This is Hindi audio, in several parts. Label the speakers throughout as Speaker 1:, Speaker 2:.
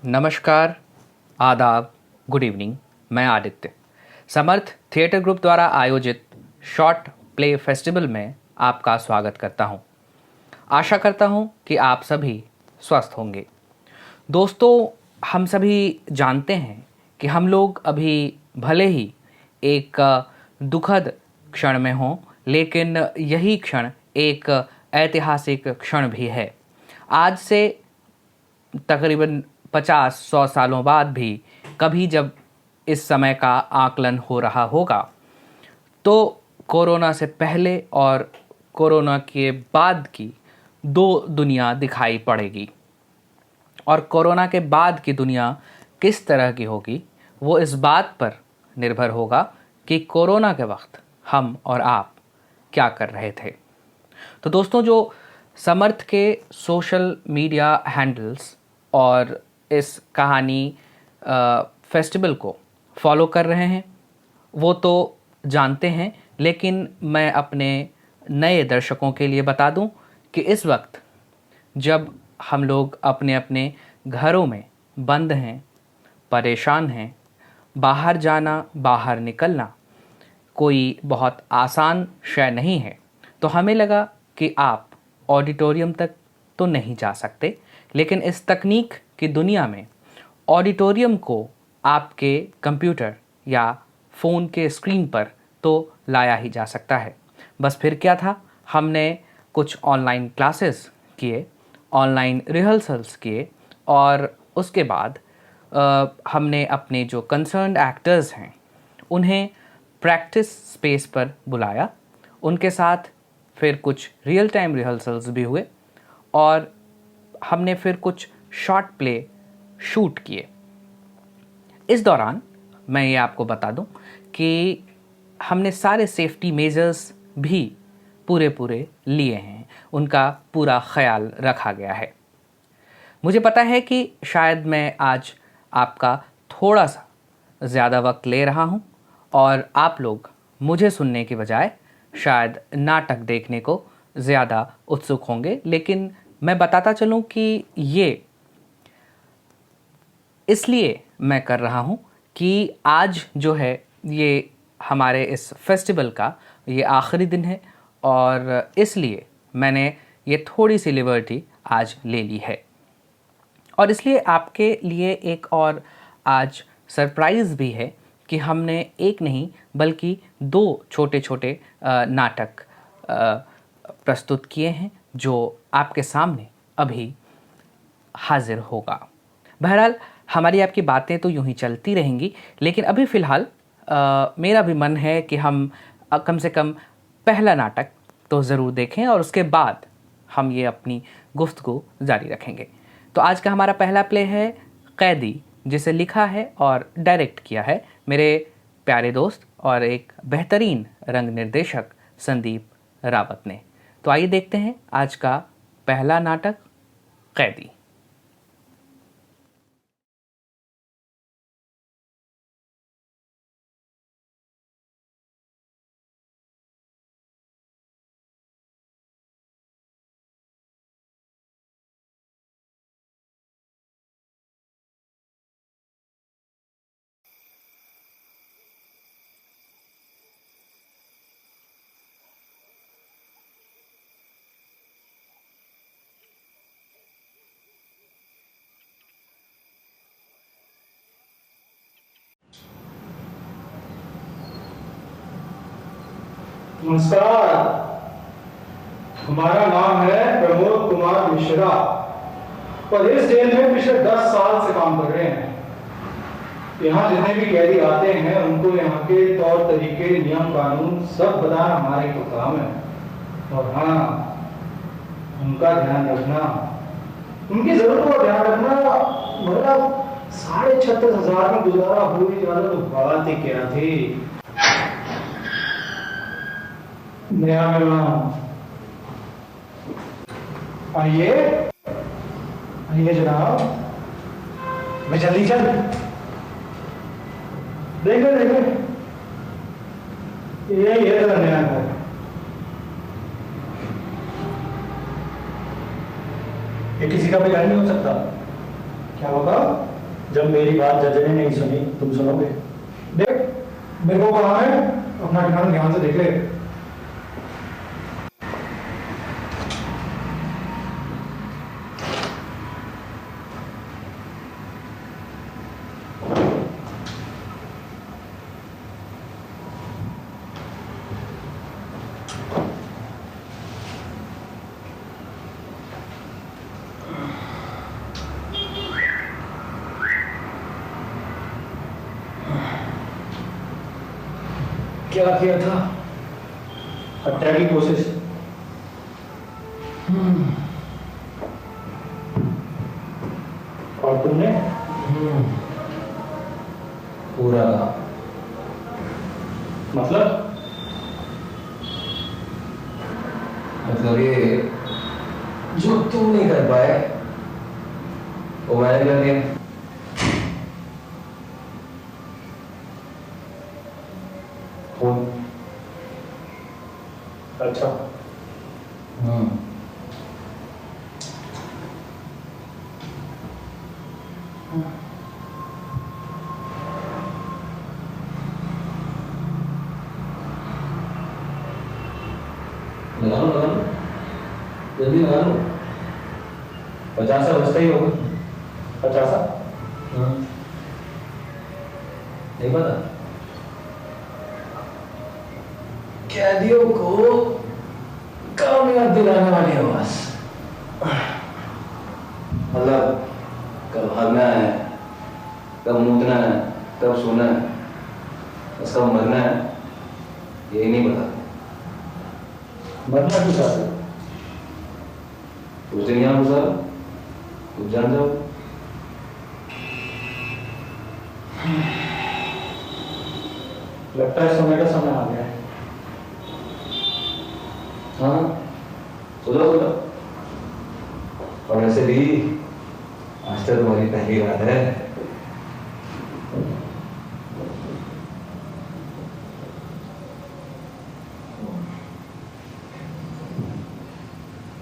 Speaker 1: नमस्कार, आदाब, गुड इवनिंग। मैं आदित्य समर्थ थिएटर ग्रुप द्वारा आयोजित शॉर्ट प्ले फेस्टिवल में आपका स्वागत करता हूं। आशा करता हूं कि आप सभी स्वस्थ होंगे। दोस्तों, हम सभी जानते हैं कि हम लोग अभी भले ही एक दुखद क्षण में हों, लेकिन यही क्षण एक ऐतिहासिक क्षण भी है। आज से तकरीबन 50-100 सालों बाद भी कभी जब इस समय का आकलन हो रहा होगा तो कोरोना से पहले और कोरोना के बाद की दो दुनिया दिखाई पड़ेगी। और कोरोना के बाद की दुनिया किस तरह की होगी वो इस बात पर निर्भर होगा कि कोरोना के वक्त हम और आप क्या कर रहे थे। तो दोस्तों, जो समर्थ के सोशल मीडिया हैंडल्स और इस कहानी फेस्टिवल को फॉलो कर रहे हैं वो तो जानते हैं, लेकिन मैं अपने नए दर्शकों के लिए बता दूं कि इस वक्त जब हम लोग अपने अपने घरों में बंद हैं, परेशान हैं, बाहर जाना, बाहर निकलना कोई बहुत आसान शय नहीं है, तो हमें लगा कि आप ऑडिटोरियम तक तो नहीं जा सकते, लेकिन इस तकनीक की दुनिया में ऑडिटोरियम को आपके कंप्यूटर या फ़ोन के स्क्रीन पर तो लाया ही जा सकता है। बस फिर क्या था, हमने कुछ ऑनलाइन क्लासेस किए, ऑनलाइन रिहर्सल्स किए और उसके बाद हमने अपने जो कंसर्न्ड एक्टर्स हैं उन्हें प्रैक्टिस स्पेस पर बुलाया। उनके साथ फिर कुछ रियल टाइम रिहर्सल्स भी हुए और हमने फिर कुछ शॉर्ट प्ले शूट किए। इस दौरान मैं ये आपको बता दूं कि हमने सारे सेफ्टी मेजर्स भी पूरे लिए हैं, उनका पूरा ख्याल रखा गया है। मुझे पता है कि शायद मैं आज आपका थोड़ा सा ज़्यादा वक्त ले रहा हूं और आप लोग मुझे सुनने के बजाय शायद नाटक देखने को ज़्यादा उत्सुक होंगे, लेकिन मैं बताता चलूं कि ये इसलिए मैं कर रहा हूं कि आज जो है ये हमारे इस फेस्टिवल का ये आखिरी दिन है और इसलिए मैंने ये थोड़ी सी लिबर्टी आज ले ली है। और इसलिए आपके लिए एक और आज सरप्राइज़ भी है कि हमने एक नहीं बल्कि दो छोटे छोटे नाटक प्रस्तुत किए हैं जो आपके सामने अभी हाजिर होगा। बहरहाल हमारी आपकी बातें तो यूं ही चलती रहेंगी, लेकिन अभी फ़िलहाल मेरा भी मन है कि हम कम से कम पहला नाटक तो ज़रूर देखें और उसके बाद हम ये अपनी गुफ्तगू जारी रखेंगे। तो आज का हमारा पहला प्ले है कैदी, जिसे लिखा है और डायरेक्ट किया है मेरे प्यारे दोस्त और एक बेहतरीन रंग निर्देशक संदीप रावत ने। तो आइए देखते हैं आज का पहला नाटक कैदी।
Speaker 2: नमस्कार, हमारा नाम है प्रमोद कुमार मिश्रा और इस जेल में पिछले 10 साल से काम कर रहे हैं। यहाँ जितने भी कैदी आते हैं उनको यहाँ के तौर तरीके, नियम कानून सब बताना हमारा ही तो काम है। और हाँ, उनका ध्यान रखना, उनकी जरूरतों का ध्यान रखना, वरना 36,500 में गुजारा हो ही जाना तो बात ही क्या थी। नया मेहमान, आइए आइए जनाब, मैं जल्दी चल। देखो देखो, ये नया घर। ये किसी का भी घर नहीं हो सकता। क्या होगा?
Speaker 3: जब मेरी बात जज ने नहीं सुनी तुम सुनोगे?
Speaker 2: देख, मेरे को कहा है अपना ठिकाना ध्यान से देख ले। क्या किया था?
Speaker 3: हत्या की कोशिश। और तुमने?
Speaker 4: पूरा मतलब ये जो तुम नहीं कर पाए वो मैंने कर दिया।
Speaker 3: फोन। अच्छा।
Speaker 4: लगा लो जल्दी लगा लो। 50 बजता ही होगा।
Speaker 3: 50?
Speaker 4: नहीं पता कैदियों को कामयाब दिलाने वाली आवाज। मतलब कब भागना है, कब मूतना है, कब सोना है, बस कब मरना है यही नहीं पता।
Speaker 3: मरना क्यों चाहते हो?
Speaker 4: उस दिन यहाँ गुजारा कुछ जान जाओ।
Speaker 3: लगता है समय का समय आ गया है।
Speaker 4: हाँ सुनो और वैसे भी आज तक तुम्हारी पहली रात है।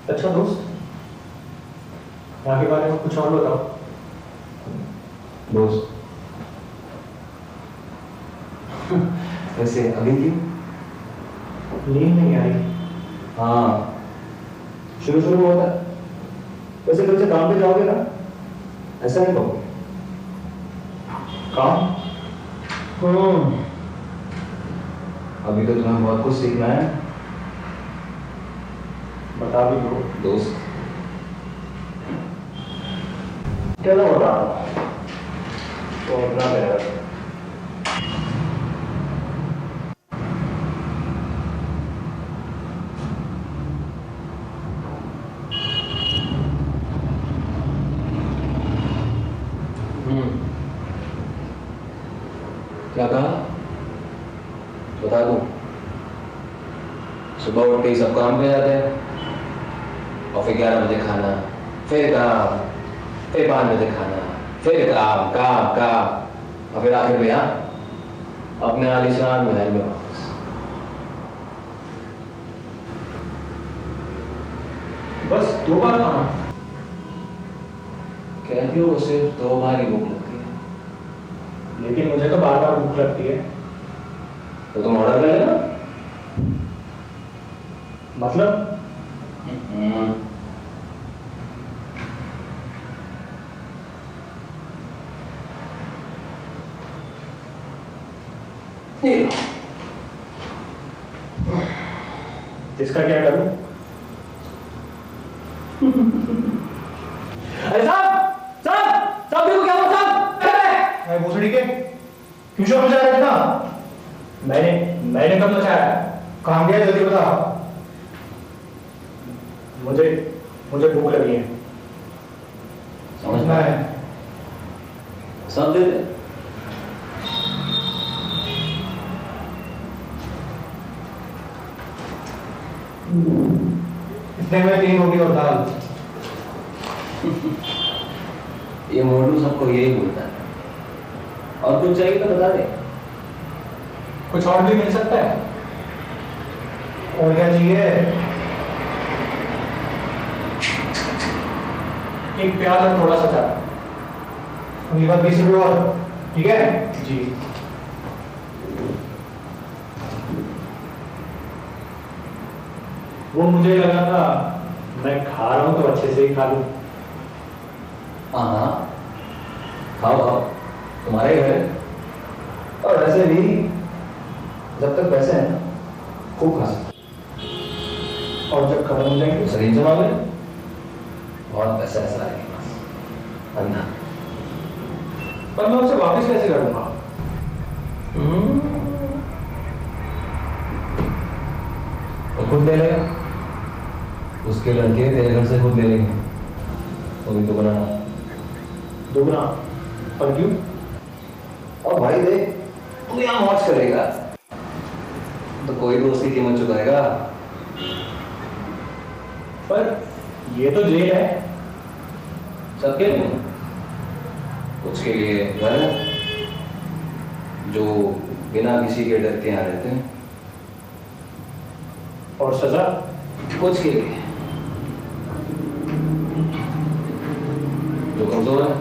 Speaker 3: अच्छा दोस्त, यहाँ के बारे में कुछ और बताओ।
Speaker 4: दोस्त वैसे अभी क्यों?
Speaker 3: नींद नहीं आई।
Speaker 4: हाँ शुरू हुआ था। वैसे कल से काम पे जाओगे ना? ऐसा नहीं कहोगे?
Speaker 3: काम?
Speaker 4: अभी तो तुम्हें बहुत कुछ सीखना है।
Speaker 3: बता भी दो
Speaker 4: दोस्त
Speaker 3: क्या ना बता तो अपना मेरा।
Speaker 4: क्या कहा? बता दूं? सुबह उठ के ही सब काम पे जाते हैं और फिर 11 बजे खाना, फिर काम, फिर 5 बजे खाना, फिर काम काम काम और फिर आखिर में यहाँ अपने आलीशान महल में वापस।
Speaker 3: बस 2 बार खाना?
Speaker 4: कैदियों को सिर्फ 2 बार ही भूख लगती है।
Speaker 3: लेकिन मुझे तो बार बार भूख लगती है।
Speaker 4: तो तुम ऑर्डर कर लेना।
Speaker 3: मतलब? इसका क्या करूं?
Speaker 4: अरे साहब साहब साहब देखो क्या हुआ साहब।
Speaker 2: भोसड़ी के क्यों शोर मचा रहे इतना?
Speaker 3: मैंने कब मचाया?
Speaker 2: कहाँ गया जल्दी बता।
Speaker 3: मुझे भूख लगी है।
Speaker 2: समझना है।
Speaker 4: सब दे दे।
Speaker 2: इतने में 3 रोटी और दाल।
Speaker 4: ये मोटू सबको यही बोलता है। और कुछ चाहिए तो बता दे।
Speaker 2: कुछ और भी मिल सकता है? और क्या चाहिए?
Speaker 3: एक प्याज और थोड़ा सा चाट।
Speaker 2: मेरे पास 20 रुपये और, ठीक है
Speaker 3: जी। वो मुझे लगा था मैं खा रहा हूँ तो अच्छे से ही खा लूँ।
Speaker 4: हाँ हाँ, खाओ खाओ, तुम्हारा ही घर है। और वैसे भी जब तक पैसे हैं ना, खूब खा सकते।
Speaker 2: और जब खत्म हो जाएंगे
Speaker 4: शरीर जमा में बहुत पैसा है सारे के पास, अंधा।
Speaker 2: पर मैं उसे वापस कैसे करूंगा?
Speaker 4: तो खुद ले लेगा, उसके लड़के तेरे घर से खुद ले लेंगे, तो भी तो बनाना।
Speaker 2: दोगुना? और क्यों?
Speaker 4: और भाई देख, तू यहाँ मौज करेगा तो कोई भी उसकी कीमत चुकाएगा।
Speaker 2: पर ये तो जेल है।
Speaker 4: सबके लिए, कुछ के लिए घर है, जो बिना किसी के डर के यहाँ रहते हैं।
Speaker 2: और सजा?
Speaker 4: कुछ के लिए जो कमजोर है।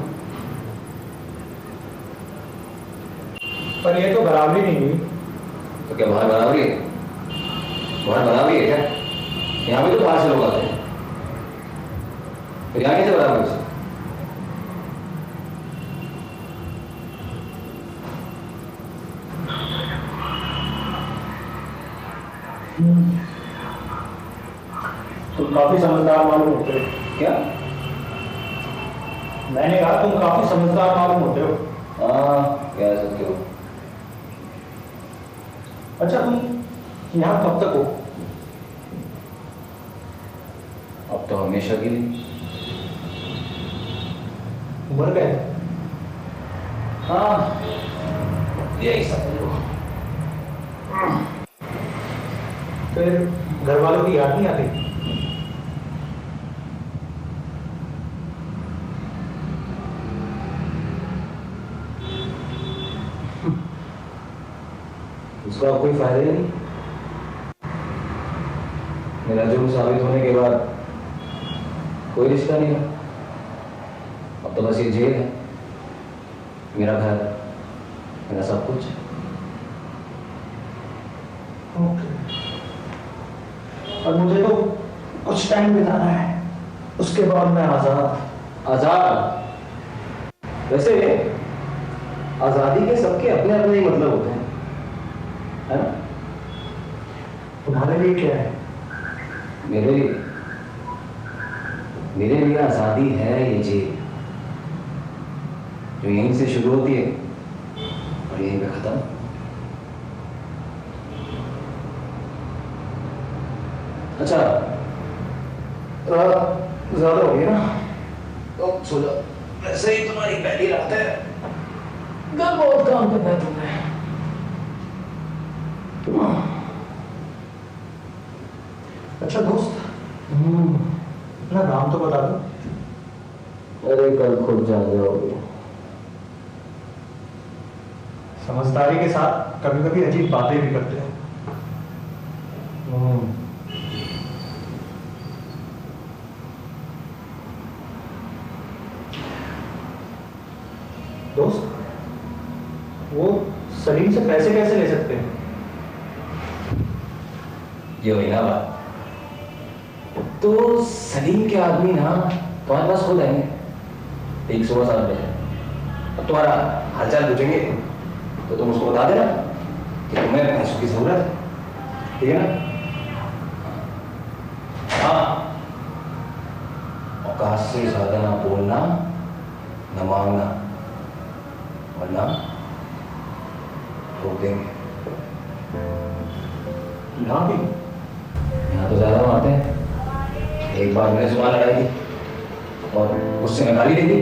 Speaker 2: पर ये तो बराबरी नहीं हुई।
Speaker 4: तो क्या बाहर बराबरी है? बाहर बराबरी है क्या? यहाँ भी तो बाहर से लोग आते हैं, फिर यहाँ कैसे बराबरी से?
Speaker 2: तुम काफी समझदार मालूम होते हो।
Speaker 4: क्या?
Speaker 2: मैंने कहा तुम काफी समझदार मालूम होते हो।
Speaker 4: हाँ, कह सकते हो।
Speaker 2: अच्छा तुम यहाँ कब तक हो?
Speaker 4: अब तो हमेशा के लिए।
Speaker 2: मर गए?
Speaker 4: हाँ, यही समझ लो।
Speaker 2: फिर घर वालों की याद नहीं आती?
Speaker 4: उसका अब कोई फायदा ही नहीं। मेरा जुर्म साबित होने के बाद कोई रिश्ता नहीं है। अब तो बस ये जेल है, मेरा घर, मेरा सब कुछ।
Speaker 2: ओके। और मुझे तो कुछ टाइम बिताना है, उसके बाद मैं आजाद।
Speaker 4: आजाद? वैसे आजादी के सबके अपने अपने ही मतलब होते हैं, है ना?
Speaker 2: तुम्हारे लिए क्या है?
Speaker 4: मेरे लिए आजादी है ये जेल, जो यहीं से शुरू होती है और यहीं पे खत्म। अच्छा, ज्यादा हो गया ना, तो सो जाओ। वैसे ही तुम्हारी पहली रात है, कल बहुत काम करना है तुमने।
Speaker 2: अच्छा दोस्त, अपना नाम तो बता दो।
Speaker 4: अरे कल खुद जान जाओगे।
Speaker 2: समझदारी के साथ कभी कभी अजीब बातें भी करते हैं। दोस्त, वो सलीम से पैसे कैसे ले सकते हैं?
Speaker 4: ये हुई ना बात। तो सलीम के आदमी ना तुम्हारे पास खुद आएंगे, ठीक सुबह 7 बजे। अब तुम्हारा हालचाल पूछेंगे तो तुम उसको बता देना कि तुम्हें पैसों की जरूरत है, ठीक है ना? हाँ, औकात से ज्यादा ना बोलना, न मांगना, वरना रोक देंगे।
Speaker 2: यहाँ भी?
Speaker 4: यहाँ तो ज्यादा मारते हैं। एक बार मैंने जुबान लड़ाई थी और उससे मैं गाली दी थी,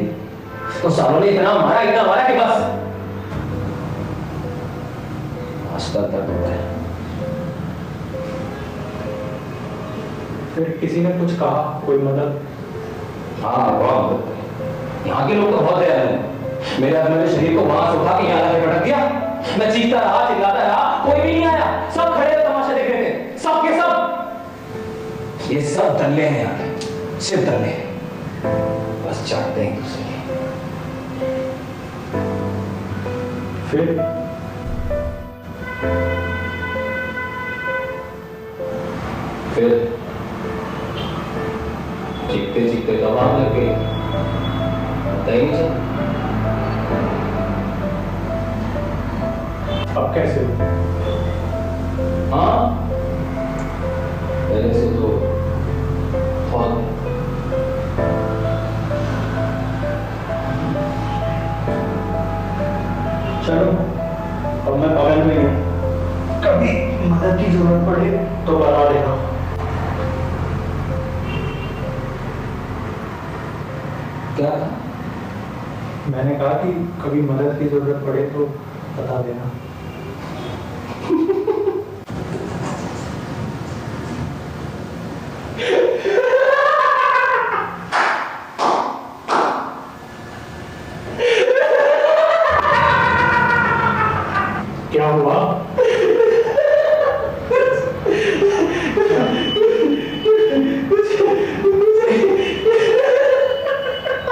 Speaker 4: तो सालों ने इतना मारा कि बस आजकल तक हो गया।
Speaker 2: फिर किसी ने कुछ कहा, कोई मदद?
Speaker 4: हाँ, बहुत मदद करी। यहाँ के लोग तो बहुत दयालु हैं। मेरे शरीर को वहां से उठा के यहाँ लाके पटक दिया। मैं चीखता रहा, चिल्लाता रहा, कोई भी नहीं आया। सब खड़े थे, तमाशा देख रहे थे, सब के सब। ये सब दल्ले हैं यहाँ के, सिर्फ दल्ले हैं, बस चाहते हैं एक दूसरे की।
Speaker 2: फिर
Speaker 4: चीखते चीखते तो आग लग गई, पता ही नहीं चला।
Speaker 2: अब कैसे हो?
Speaker 4: हाँ, पहले से तो बहुत।
Speaker 2: चलो, अब मैं बगल में हूँ, कभी मदद की जरूरत पड़े तो बता देना।
Speaker 4: क्या?
Speaker 2: मैंने कहा कि कभी मदद की जरूरत पड़े तो बता देना। क्या हुआ?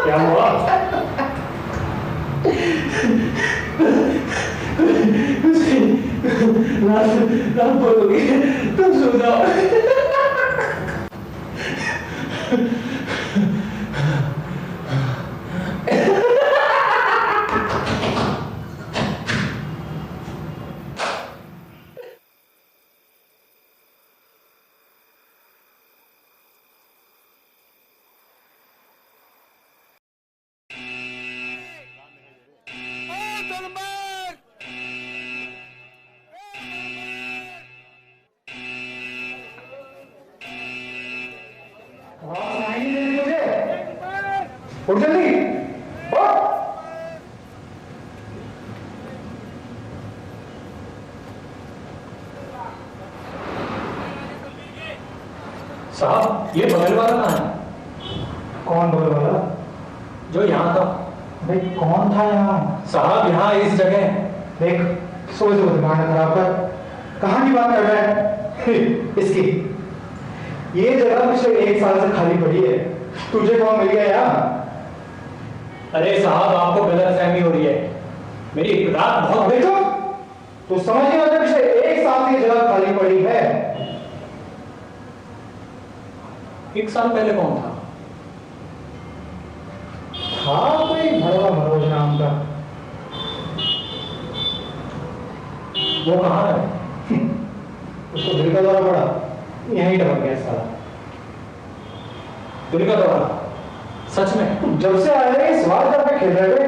Speaker 2: क्या हुआ? रात बोलोगे तुम सो जाओ। उठ जल्दी, उठ।
Speaker 3: साहब, ये बगल वाला कहाँ है?
Speaker 2: कौन बोल वाला?
Speaker 3: जो यहाँ था।
Speaker 2: भाई कौन था यहाँ?
Speaker 3: साहब, यहाँ इस जगह।
Speaker 2: देख, सोच वो दिमाग खराब कर। कहाँ की बात कर रहा है? इसकी ये जगह पिछले 1 साल से खाली पड़ी है। तुझे कौन मिल गया यहाँ?
Speaker 3: अरे साहब, आपको गलतफहमी हो रही है। मेरी रात बहुत
Speaker 2: देखो, तू समझ नहीं आता, पिछले 1 साल से ये जगह खाली पड़ी है।
Speaker 3: 1 साल पहले कौन था?
Speaker 2: हाँ, कोई भड़वा मनोज नाम का।
Speaker 3: वो कहाँ है?
Speaker 2: उसको दिल का दौरा पड़ा, यहीं टपक गया साला।
Speaker 3: दिल का दौरा? सच में?
Speaker 2: जब से आए हैं सवाल करके खेल रहे थे।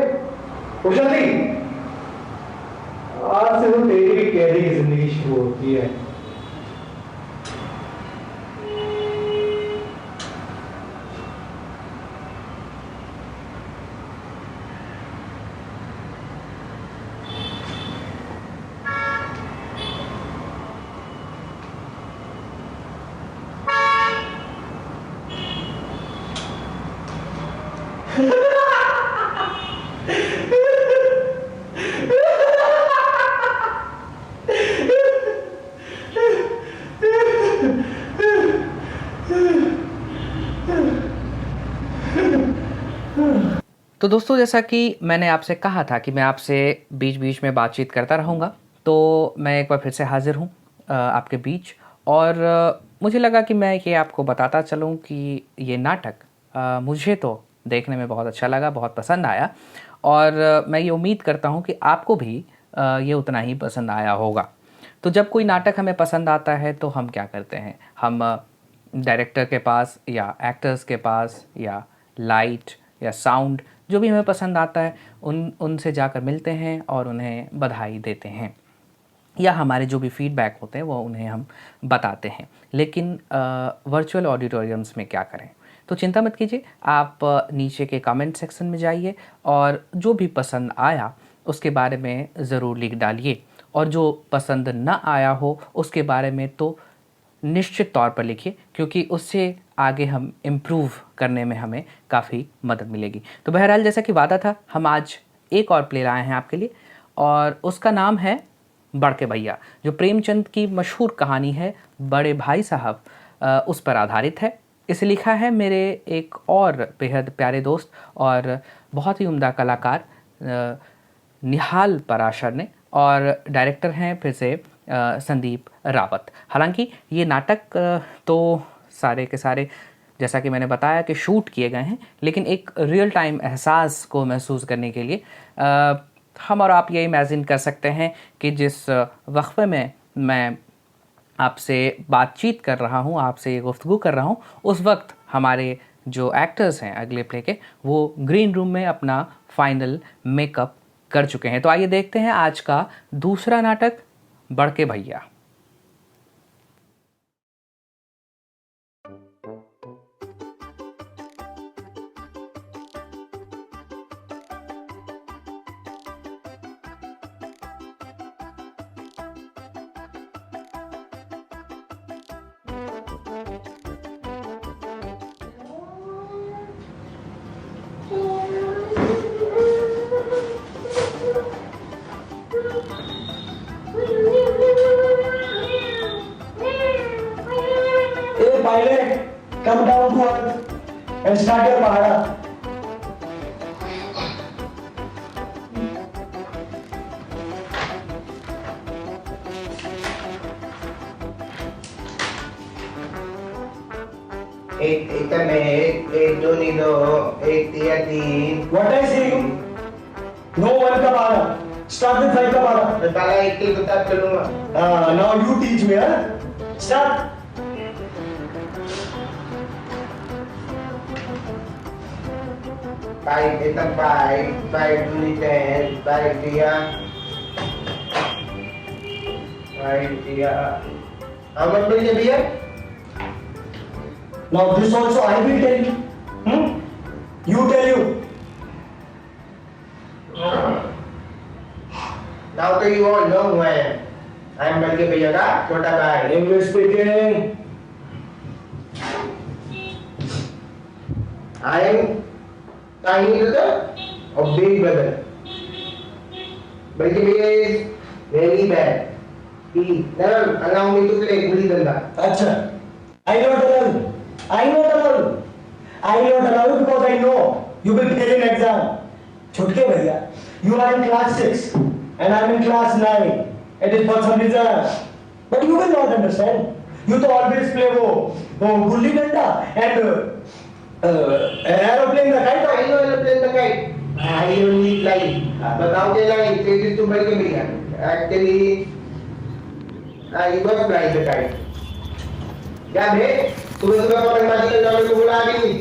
Speaker 2: उठ जल्दी, आज से तो तेरी भी कैदी की जिंदगी शुरू होती है।
Speaker 1: तो दोस्तों, जैसा कि मैंने आपसे कहा था कि मैं आपसे बीच बीच में बातचीत करता रहूँगा, तो मैं एक बार फिर से हाज़िर हूँ आपके बीच। और मुझे लगा कि मैं ये आपको बताता चलूँ कि ये नाटक मुझे तो देखने में बहुत अच्छा लगा, बहुत पसंद आया। और मैं ये उम्मीद करता हूँ कि आपको भी ये उतना ही पसंद आया होगा। तो जब कोई नाटक हमें पसंद आता है तो हम क्या करते हैं? हम डायरेक्टर के पास या एक्टर्स के पास या लाइट या साउंड, जो भी हमें पसंद आता है, उनसे जाकर मिलते हैं और उन्हें बधाई देते हैं, या हमारे जो भी फीडबैक होते हैं वो उन्हें हम बताते हैं। लेकिन वर्चुअल ऑडिटोरियम्स में क्या करें? तो चिंता मत कीजिए, आप नीचे के कमेंट सेक्शन में जाइए और जो भी पसंद आया उसके बारे में ज़रूर लिख डालिए, और जो पसंद ना आया हो उसके बारे में तो निश्चित तौर पर लिखिए, क्योंकि उससे आगे हम इम्प्रूव करने में हमें काफ़ी मदद मिलेगी। तो बहरहाल, जैसा कि वादा था, हम आज एक और प्ले लाए हैं आपके लिए, और उसका नाम है बड़के भैया, जो प्रेमचंद की मशहूर कहानी है बड़े भाई साहब, उस पर आधारित है। इसे लिखा है मेरे एक और बेहद प्यारे दोस्त और बहुत ही उम्दा कलाकार निहाल पराशर ने और डायरेक्टर हैं फिर से संदीप रावत। हालांकि ये नाटक तो सारे के सारे जैसा कि मैंने बताया कि शूट किए गए हैं, लेकिन एक रियल टाइम एहसास को महसूस करने के लिए हम और आप ये इमेजिन कर सकते हैं कि जिस वक्फे में मैं आपसे बातचीत कर रहा हूँ, आपसे ये गुफ्तगू कर रहा हूँ, उस वक्त हमारे जो एक्टर्स हैं अगले प्ले के, वो ग्रीन रूम में अपना फाइनल मेकअप कर चुके हैं। तो आइए देखते हैं आज का दूसरा नाटक, बड़के भैया।
Speaker 3: Hey, pilot, come down to earth and start your pahara.
Speaker 5: एक दो नी दो, एक तिया तीन।
Speaker 3: What I say? No one ka pahara. Start with 5 ka pahara.
Speaker 5: मैं पहला एक की किताब चलूंगा।
Speaker 3: Now you teach me, huh? Start.
Speaker 5: Five, it's a five. Five to the 10. Five tiya. Five tiya. How much will you be?
Speaker 3: Now this also I will tell you. You tell you.
Speaker 5: Now do you all know who I am? I am बल्कि भैया का छोटा भाई।
Speaker 3: English speaking.
Speaker 5: I am tiny brother of big brother. बल्कि भैया is very bad. He never allow me to play gulli danda.
Speaker 3: Acha. I not allow. I not allow. I not allow because I know you will fail in exam. Chutke bhaiya, you are in class 6 and I am in class 9. It is for some reason. But you will not understand. You to always play wo gulli danda and aeroplane the kite.
Speaker 5: I know aeroplane the kite. I don't need line. बताओ के line तेजी to बल्कि भैया। Actually, I was flying the kite. क्या बे? सुबह सुबह पतंगबाजी करने वाले को बुला भी नहीं।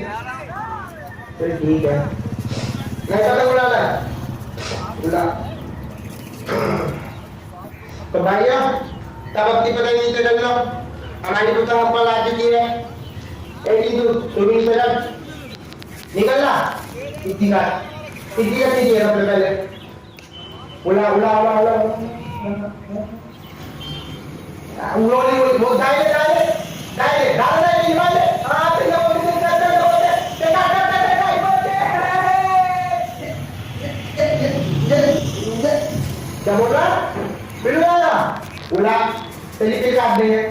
Speaker 5: चल ठीक है। मैं पतंग उड़ाना। बुला। तो भाइयों, तब अपनी पतंग नीचे रख लो। हमारी पतंग ऊपर आ चुकी है। एक इंदु, तुम इस तरफ निकलना। इतनी का कीजिए अपने पहले। उड़ा उड़ा उड़ा उड़ा। उड़ो नहीं उड़ो, वो जाए जाए। जाए डाल दे निकाल दे। हाँ तो ये पोजीशन करते हैं तो देखा क्या बोल रहा? बिल्कुल उड़ा तरीके काट देंगे।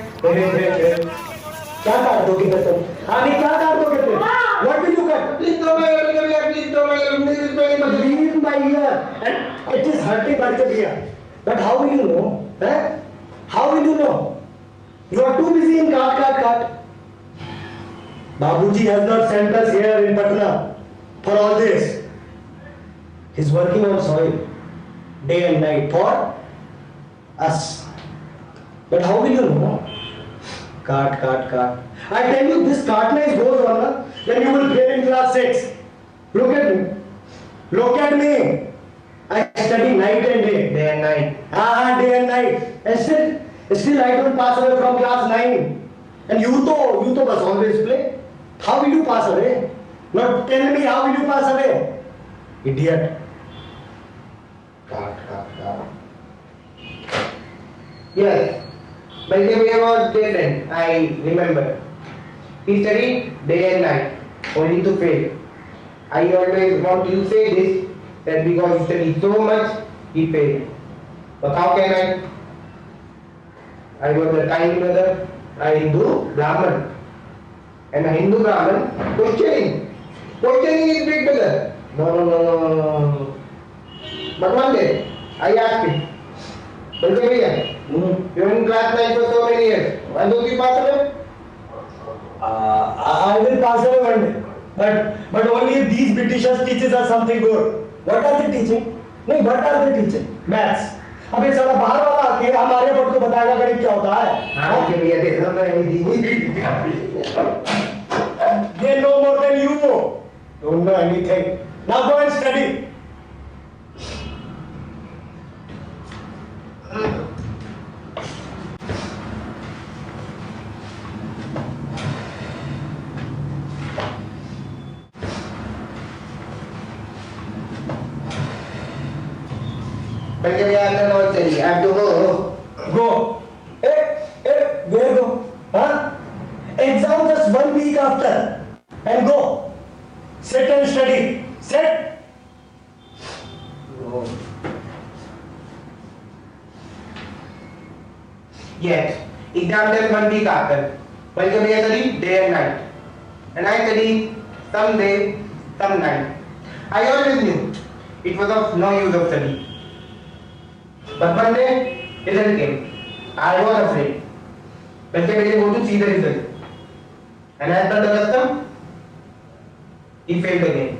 Speaker 5: क्या काट दोगे तुम? आगे क्या काट दोगे तुम? What will you cut? Please don't my ear, please don't my ear. This is very much.
Speaker 3: Leave my ear and it is hurting my ear. But how will you know? How will you know? You are too busy in cut. Babuji has not sent us here in Patna for all this. He's working on soil day and night for us. But how will you know? Cut. I tell you, this cartness goes on, then you will fail in class 6. Look at me. I study night and day.
Speaker 5: Day and night.
Speaker 3: Day and night. And still I don't pass away from class 9. And you to must always play. How will you pass away? Not tell me how will you pass away? Idiot.
Speaker 5: Cut. Yes. Balki Bhaiya was different, I remember. He studied day and night, only to fail. I always want to say this, that because he studied so much, he failed. But how can I? I was a tiny brother, a Hindu Brahman. And a Hindu Brahman questioning is big brother. No. But one day, I asked him, "Balke bhaiya, you're in class 9 for so many years. Why don't you pass away?"
Speaker 3: I will pass away one day. But only if these Britishers teaches us something good. What are they teaching? नहीं, what are they teaching? Maths. अब ये साला बाहर वाला आके हमारे बोर्ड को बताएगा गणित क्या होता है?
Speaker 5: हाँ balke bhaiya, देखना तो नहीं दी।
Speaker 3: They know more than you know. Don't know anything. Now go and study.
Speaker 5: Balke bhaiya, I don't know what to study. I have to go.
Speaker 3: Go. Where go? Huh? Exam just 1 week after. And go. Sit and study. Sit.
Speaker 5: Yes, exam just 1 week after. Balke bhaiya study day and night. And I study some day, some night. I always knew it was of no use of study. But one day, result came. I was afraid. Balke bhaiya go to see the result. And as per the custom, he failed again.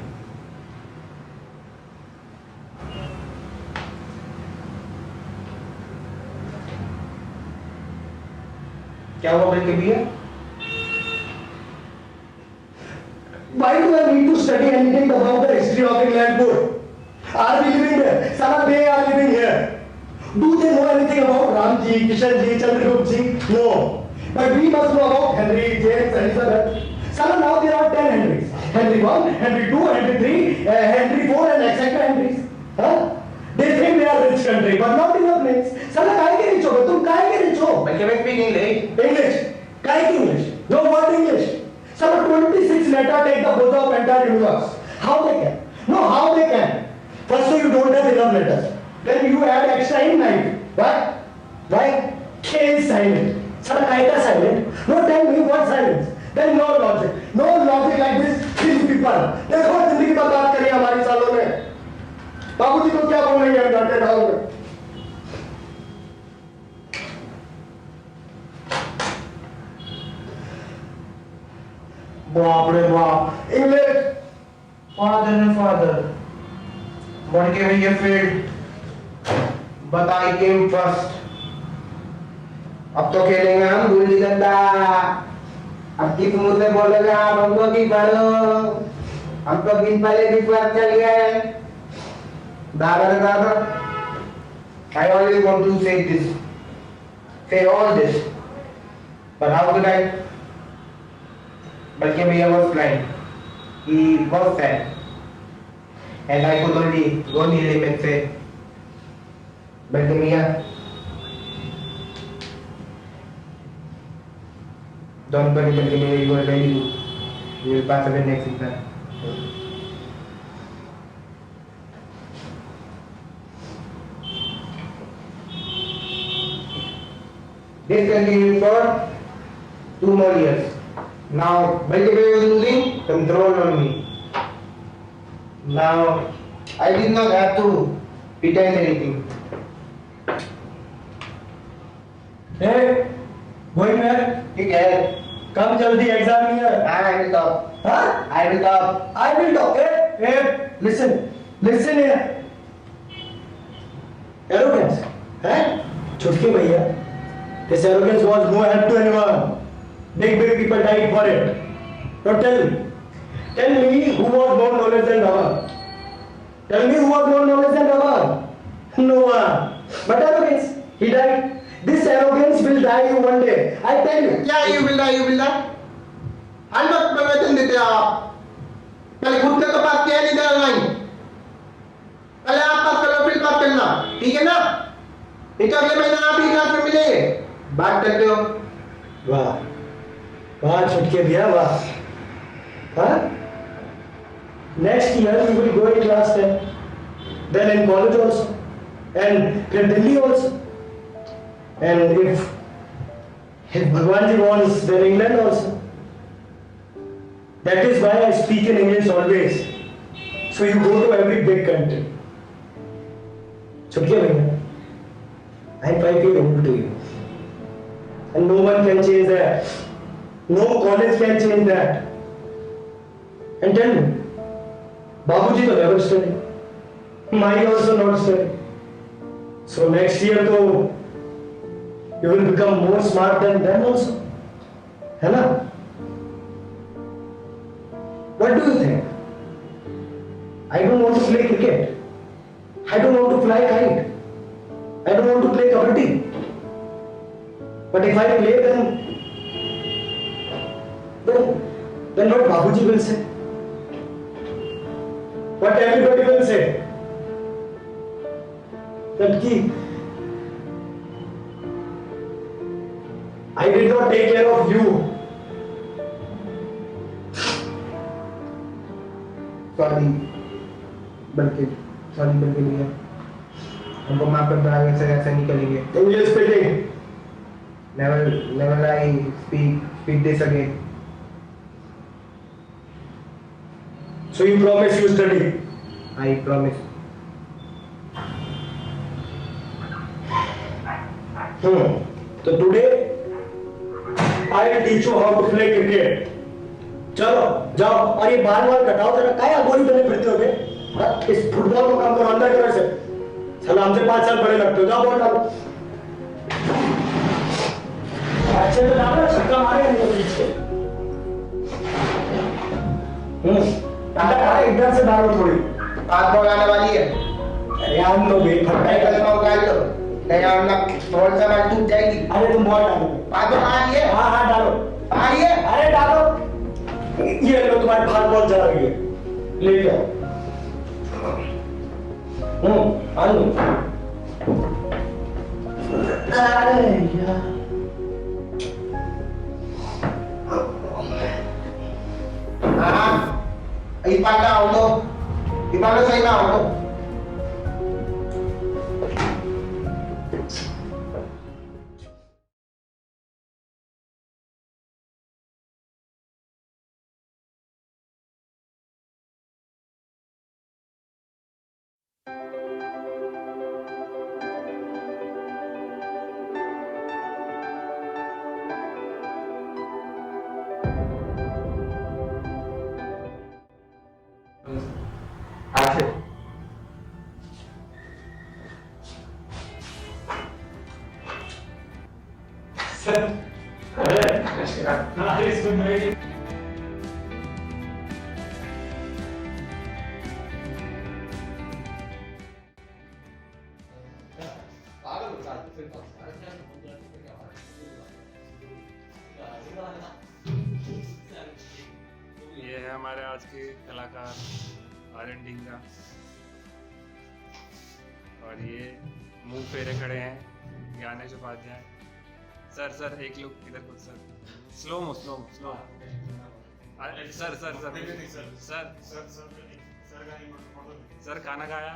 Speaker 5: क्या हुआ बल्कि भैया?
Speaker 3: Why do I need to study anything about the history of England board? Are we living there? Sala, they are living here. Do they know anything about Ramji, Kishanji, Chandraguptji? No. But we must know about Henry, James, Elizabeth. Sala, now there are 10 Henrys. Henry 1, Henry 2, Henry 3, Henry 4 and etc. Henrys. Huh? They think they are rich country, but not enough names. Sala, काय के rich हो? तुम काय के rich हो?
Speaker 5: बल्कि मैं speak English.
Speaker 3: English. काय के English? No word English. Some 26 letter take the both of entire universe. How they can? No, how they can? First, you don't have enough letters. Then you add extra in night. What? Why? K is silent. Sir, kaita silent. No, tell me what silence. Then no logic. No logic like this. These people. देखो जिंदगी बर्बाद करी हमारी सालों में. बाबूजी को क्या बोल रही है डांटे डालोगे? बाप रे बाप. English.
Speaker 5: Father and father. बल्कि भैया failed. But I came first. अब तो खेलेंगे हम गुल्ली डंडा. अब किस मुंह से बोलेगा आप हमको की पढ़ो. हम तो दिन पहले विश्वास चल गए. दादा रे दादा. I always want to say this. Say all this. But how could I? बल्कि भैया was blind. He was sad. And I could only go near him and say, बल्कि भैया, don't worry, बल्कि भैया, you are very good. You will pass away next exam. This continued for 2 more years. Now, बल्कि भैया was losing control on me. Now, I did not have to pretend anything.
Speaker 3: Hey, going where?
Speaker 5: ठीक है.
Speaker 3: Come जल्दी exam here.
Speaker 5: I will talk.
Speaker 3: Huh?
Speaker 5: I will talk.
Speaker 3: I will talk. Hey, listen. Listen here. Arrogance. हैं? छुटकी भैया. This arrogance was no help to anyone. Big people died for it. Now tell me who was more knowledge than Ravan? Tell me who was more knowledge than Ravan? No one. But arrogance, he died. This arrogance will die you one day. I tell you.
Speaker 5: क्या you will die, you will die? हम लोग प्रवचन देते हैं आप. पहले घुटने तो बात किया नहीं देना नहीं. पहले आप बात करो फिर बात करना. ठीक है ना? नहीं तो अगले महीने आप ही क्लास में मिलेंगे. बात करते हो.
Speaker 3: वाह. वाह छुटके भैया वाह. Huh? Next year you will go in class 10. Then in college also. And in Delhi also. And if Bhagwan ji wants, then England also. That is why I speak in English always. So you go to every big country. शुक्रिया भैया. I am 5 years old to you. And no one can change that. No college can change that. And tell me, Babuji तो never study. Mai also not study. So next year तो you will become more smart than them also. है ना? What do you think? I don't want to play cricket. I don't want to fly kite. I don't want to play kabaddi. But if I play then what Babuji will say? What everybody will say? That I did not take care of you.
Speaker 5: Sorry बल्कि नहीं है. हमको माफ कर दो, आगे से ऐसे नहीं करेंगे.
Speaker 3: English speaking.
Speaker 5: Never I speak this again.
Speaker 3: So you promise you study.
Speaker 5: I promise.
Speaker 3: So today I will teach you how to play cricket. चलो जाओ और ये बाल कटाओ जरा. काय अगोरी बने फिरते हो बे? इस फुटबॉल को काम करो, अंदर करो इसे. चलो हमसे 5 साल बड़े लगते हो. जाओ बॉल डालो. अच्छे से डालो, छक्का मारे नहीं पीछे. इधर से डालो थोड़ी.
Speaker 5: बात बॉल आने वाली है.
Speaker 3: अरे हम लोग भी फटाई
Speaker 5: कल मैं उगाल दो. नहीं हम लोग बॉल से बाल टूट जाएगी.
Speaker 3: अरे तुम बॉल डालो.
Speaker 5: बात बॉल आ रही है.
Speaker 3: हाँ डालो.
Speaker 5: आ रही है.
Speaker 3: अरे डालो. ये लो तुम्हारे बाहर बॉल जा रही है. ले जाओ. आलू. अरे यार.
Speaker 5: हाँ इस बार का आउट हो. इस बार सही ना आउट हो.
Speaker 6: ये है हमारे आज के कलाकार आर्यन ढींगा और ये मुंह फेरे खड़े हैं ज्ञानेश उपाध्याय. सर एक लोग इधर को सर. स्लो मो सर खाना खाया.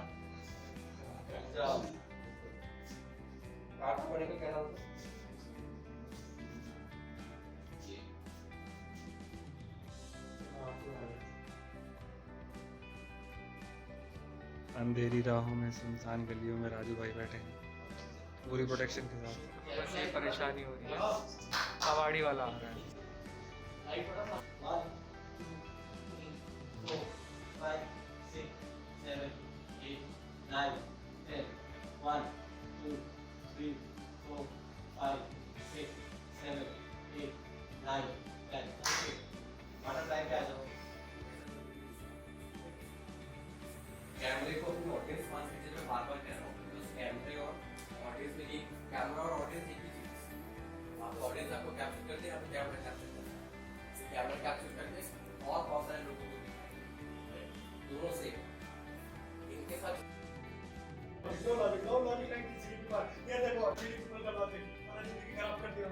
Speaker 6: अंधेरी राहों में सुनसान गलियों में राजू भाई बैठे हैं पूरी प्रोटेक्शन के साथ.
Speaker 1: बस ये परेशानी हो रही है. कबाड़ी वाला आ रहा है.
Speaker 7: 5, 6, 7, 8, 9, 10. 1, 2, 3, 4, 5, 6, 7, 8, 9, 10. बटरफ्लाई पे आ जाओ. कैमरे को अपनी ऑडियंस मान के चलो. बार-बार कह रहा हूँ बस कैमरे और ऑडियंस में कैमरा और ऑडियंस एक ही चीज. आप ऑडियंस आपको कैप्चर करते हैं, आप कैमरा कैप्चर करते हैं. कैमरा कैप्चर करते हैं और बहुत सारे लोगों को दोनों से इनके साथ
Speaker 3: ये देखो जिंदगी खराब कर दिया.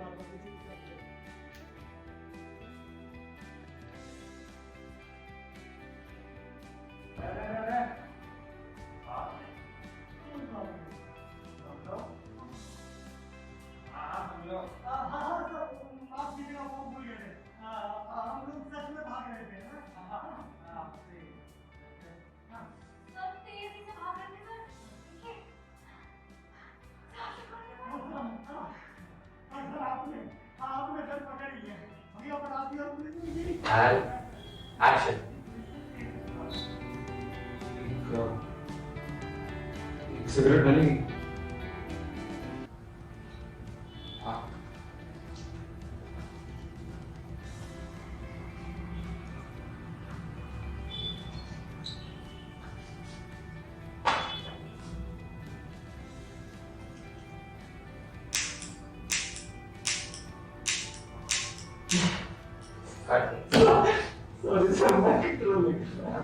Speaker 3: आप
Speaker 4: एंड एक्शन।
Speaker 2: एक सिगरेट डलेगी। Sorry, sir, मैं control नहीं कर रहा।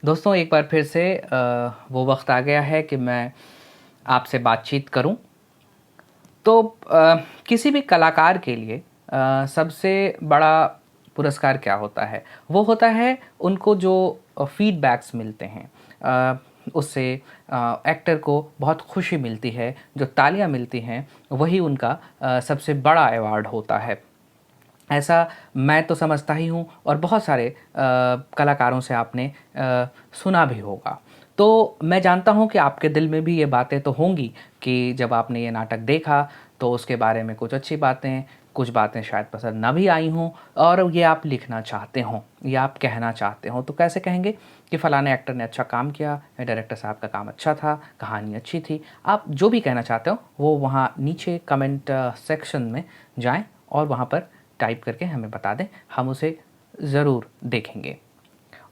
Speaker 1: दोस्तों एक बार फिर से वो वक्त आ गया है कि मैं आपसे बातचीत करूं। तो किसी भी कलाकार के लिए सबसे बड़ा पुरस्कार क्या होता है? वो होता है उनको जो फीडबैक्स मिलते हैं, उससे एक्टर को बहुत खुशी मिलती है, जो तालियां मिलती हैं वही उनका सबसे बड़ा अवार्ड होता है। ऐसा मैं तो समझता ही हूँ और बहुत सारे कलाकारों से आपने सुना भी होगा। तो मैं जानता हूँ कि आपके दिल में भी ये बातें तो होंगी कि जब आपने ये नाटक देखा तो उसके बारे में कुछ अच्छी बातें, कुछ बातें शायद पसंद ना भी आई हों और ये आप लिखना चाहते हों या आप कहना चाहते हों। तो कैसे कहेंगे कि फ़लाने एक्टर ने अच्छा काम किया या डायरेक्टर साहब का काम अच्छा था, कहानी अच्छी थी। आप जो भी कहना चाहते हो वो वहाँ नीचे कमेंट सेक्शन में जाएं और वहाँ पर टाइप करके हमें बता दें, हम उसे ज़रूर देखेंगे।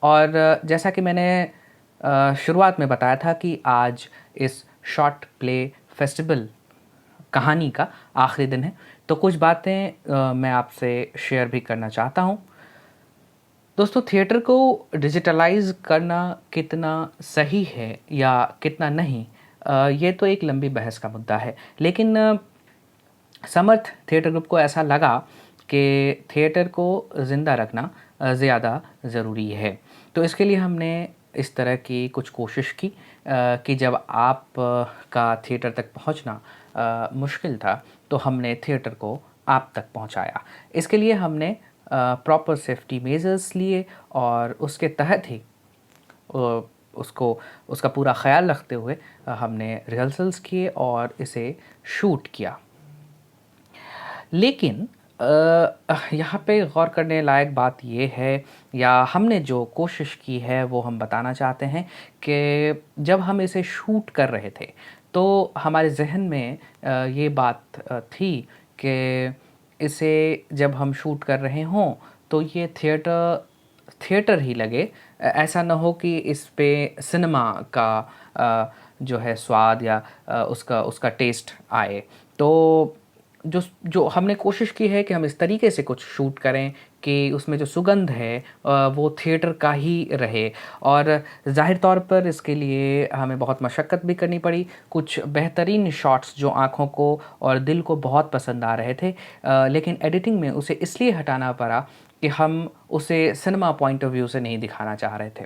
Speaker 1: और जैसा कि मैंने शुरुआत में बताया था कि आज इस शॉर्ट प्ले फेस्टिवल कहानी का आखिरी दिन है, तो कुछ बातें मैं आपसे शेयर भी करना चाहता हूँ। दोस्तों, थिएटर को डिजिटलाइज करना कितना सही है या कितना नहीं, ये तो एक लंबी बहस का मुद्दा है। लेकिन समर्थ थिएटर ग्रुप को ऐसा लगा कि थिएटर को ज़िंदा रखना ज़्यादा ज़रूरी है। तो इसके लिए हमने इस तरह की कुछ कोशिश की कि जब आप का थिएटर तक पहुंचना मुश्किल था तो हमने थिएटर को आप तक पहुंचाया। इसके लिए हमने प्रॉपर सेफ्टी मेजर्स लिए और उसके तहत ही उसका पूरा ख्याल रखते हुए हमने रिहर्सल्स किए और इसे शूट किया। लेकिन यहाँ पे गौर करने लायक बात ये है, या हमने जो कोशिश की है वो हम बताना चाहते हैं कि जब हम इसे शूट कर रहे थे तो हमारे जहन में ये बात थी कि इसे जब हम शूट कर रहे हों तो ये थिएटर ही लगे, ऐसा ना हो कि इस पे सिनेमा का जो है स्वाद या उसका टेस्ट आए। तो जो हमने कोशिश की है कि हम इस तरीके से कुछ शूट करें कि उसमें जो सुगंध है वो थिएटर का ही रहे। और ज़ाहिर तौर पर इसके लिए हमें बहुत मशक्क़त भी करनी पड़ी। कुछ बेहतरीन शॉट्स जो आँखों को और दिल को बहुत पसंद आ रहे थे, लेकिन एडिटिंग में उसे इसलिए हटाना पड़ा कि हम उसे सिनेमा पॉइंट ऑफ व्यू से नहीं दिखाना चाह रहे थे।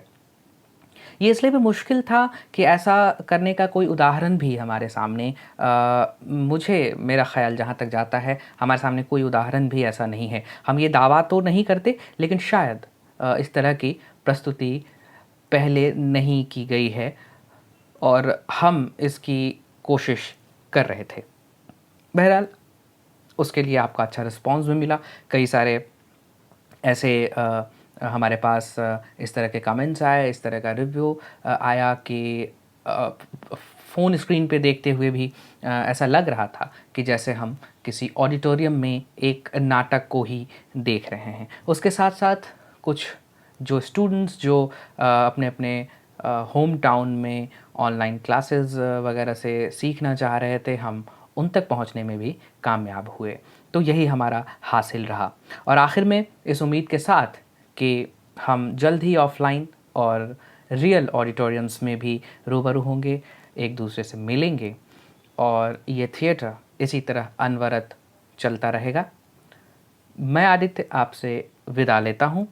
Speaker 1: ये इसलिए भी मुश्किल था कि ऐसा करने का कोई उदाहरण भी हमारे सामने मेरा ख़्याल जहाँ तक जाता है, हमारे सामने कोई उदाहरण भी ऐसा नहीं है। हम ये दावा तो नहीं करते, लेकिन शायद इस तरह की प्रस्तुति पहले नहीं की गई है और हम इसकी कोशिश कर रहे थे। बहरहाल उसके लिए आपका अच्छा रिस्पॉन्स भी मिला। कई सारे ऐसे हमारे पास इस तरह के कमेंट्स आए, इस तरह का रिव्यू आया कि फ़ोन स्क्रीन पे देखते हुए भी ऐसा लग रहा था कि जैसे हम किसी ऑडिटोरियम में एक नाटक को ही देख रहे हैं। उसके साथ साथ कुछ जो स्टूडेंट्स जो अपने अपने होम टाउन में ऑनलाइन क्लासेस वगैरह से सीखना चाह रहे थे, हम उन तक पहुंचने में भी कामयाब हुए। तो यही हमारा हासिल रहा। और आखिर में इस उम्मीद के साथ कि हम जल्द ही ऑफलाइन और रियल ऑडिटोरियम्स में भी रूबरू होंगे, एक दूसरे से मिलेंगे और ये थिएटर इसी तरह अनवरत चलता रहेगा। मैं आदित्य आपसे विदा लेता हूँ।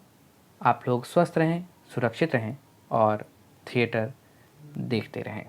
Speaker 1: आप लोग स्वस्थ रहें, सुरक्षित रहें और थिएटर देखते रहें।